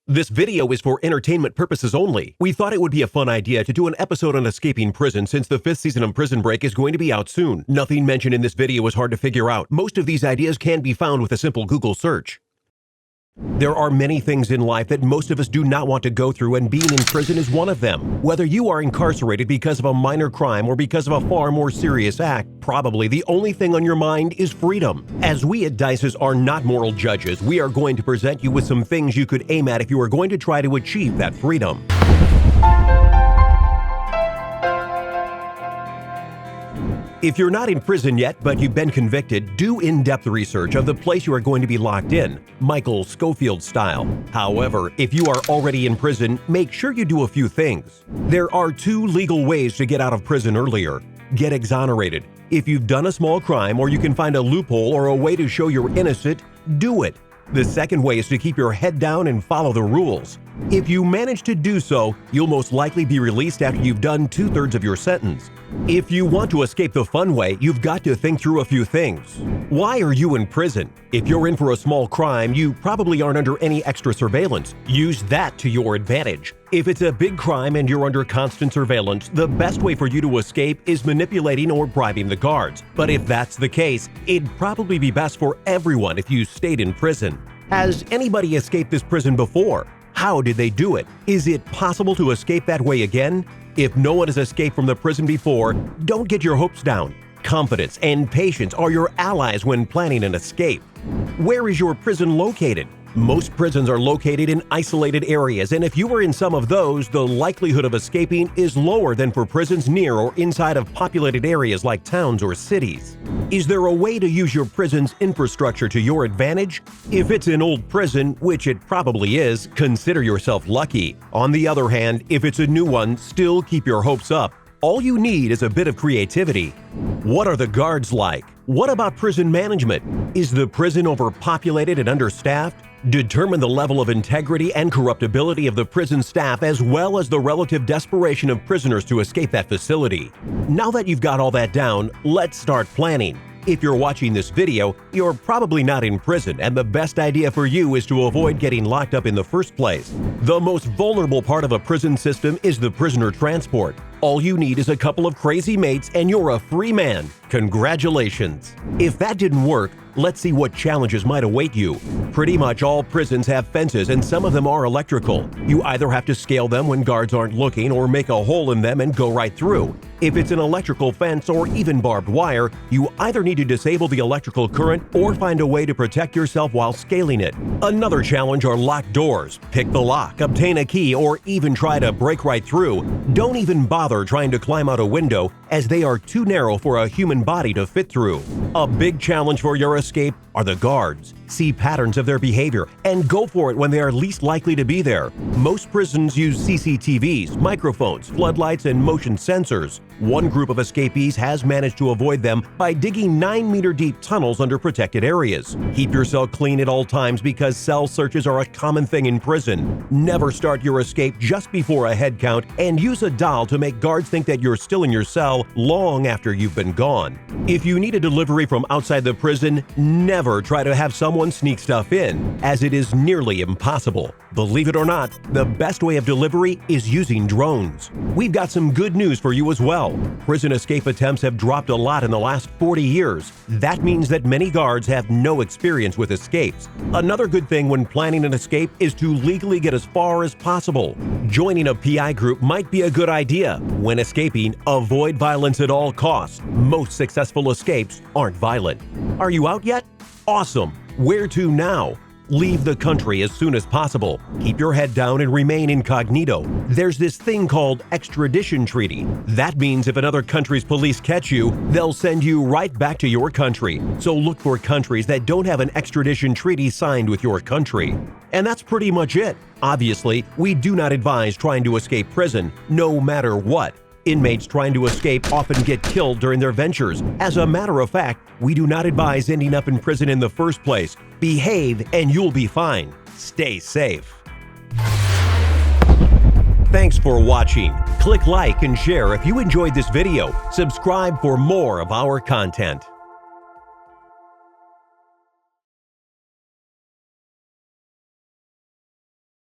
This video is for entertainment purposes only. We thought it would be a fun idea to do an episode on escaping prison since the 5th season of Prison Break is going to be out soon. Nothing mentioned in this video is hard to figure out. Most of these ideas can be found with a simple Google search. There are many things in life that most of us do not want to go through, and being in prison is one of them. Whether you are incarcerated because of a minor crime or because of a far more serious act, probably the only thing on your mind is freedom. As we at Dices are not moral judges, we are going to present you with some things you could aim at if you are going to try to achieve that freedom. If you're not in prison yet, but you've been convicted, do in-depth research of the place you are going to be locked in, Michael Scofield style. However, if you are already in prison, make sure you do a few things. There are 2 legal ways to get out of prison earlier. Get exonerated. If you've done a small crime or you can find a loophole or a way to show you're innocent, do it. The second way is to keep your head down and follow the rules. If you manage to do so, you'll most likely be released after you've done 2/3 of your sentence. If you want to escape the fun way, you've got to think through a few things. Why are you in prison? If you're in for a small crime, you probably aren't under any extra surveillance. Use that to your advantage. If it's a big crime and you're under constant surveillance, the best way for you to escape is manipulating or bribing the guards. But if that's the case, it'd probably be best for everyone if you stayed in prison. Has anybody escaped this prison before? How did they do it? Is it possible to escape that way again? If no one has escaped from the prison before, don't get your hopes down. Confidence and patience are your allies when planning an escape. Where is your prison located? Most prisons are located in isolated areas, and if you are in some of those, the likelihood of escaping is lower than for prisons near or inside of populated areas like towns or cities. Is there a way to use your prison's infrastructure to your advantage? If it's an old prison, which it probably is, consider yourself lucky. On the other hand, if it's a new one, still keep your hopes up. All you need is a bit of creativity. What are the guards like? What about prison management? Is the prison overpopulated and understaffed? Determine the level of integrity and corruptibility of the prison staff, as well as the relative desperation of prisoners to escape that facility. Now that you've got all that down, let's start planning. If you're watching this video, you're probably not in prison, and the best idea for you is to avoid getting locked up in the first place. The most vulnerable part of a prison system is the prisoner transport. All you need is a couple of crazy mates and you're a free man. Congratulations! If that didn't work, let's see what challenges might await you. Pretty much all prisons have fences, and some of them are electrical. You either have to scale them when guards aren't looking or make a hole in them and go right through. If it's an electrical fence or even barbed wire, you either need to disable the electrical current or find a way to protect yourself while scaling it. Another challenge are locked doors. Pick the lock, obtain a key, or even try to break right through. Don't even bother trying to climb out a window, as they are too narrow for a human body to fit through. A big challenge for your escape are the guards. See patterns of their behavior and go for it when they are least likely to be there. Most prisons use CCTVs, microphones, floodlights, and motion sensors. One group of escapees has managed to avoid them by digging 9-meter deep tunnels under protected areas. Keep your cell clean at all times because cell searches are a common thing in prison. Never start your escape just before a head count, and use a doll to make guards think that you're still in your cell long after you've been gone. If you need a delivery from outside the prison, never try to have someone sneak stuff in, as it is nearly impossible. Believe it or not, the best way of delivery is using drones. We've got some good news for you as well. Prison escape attempts have dropped a lot in the last 40 years. That means that many guards have no experience with escapes. Another good thing when planning an escape is to legally get as far as possible. Joining a PI group might be a good idea. When escaping, avoid violence at all costs. Most successful escapes aren't violent. Are you out yet? Awesome! Where to now? Leave the country as soon as possible. Keep your head down and remain incognito. There's this thing called extradition treaty. That means if another country's police catch you, they'll send you right back to your country. So look for countries that don't have an extradition treaty signed with your country. And that's pretty much it. Obviously, we do not advise trying to escape prison, no matter what. Inmates trying to escape often get killed during their ventures. As a matter of fact, we do not advise ending up in prison in the first place. Behave and you'll be fine. Stay safe. Thanks for watching. Click like and share if you enjoyed this video. Subscribe for more of our content.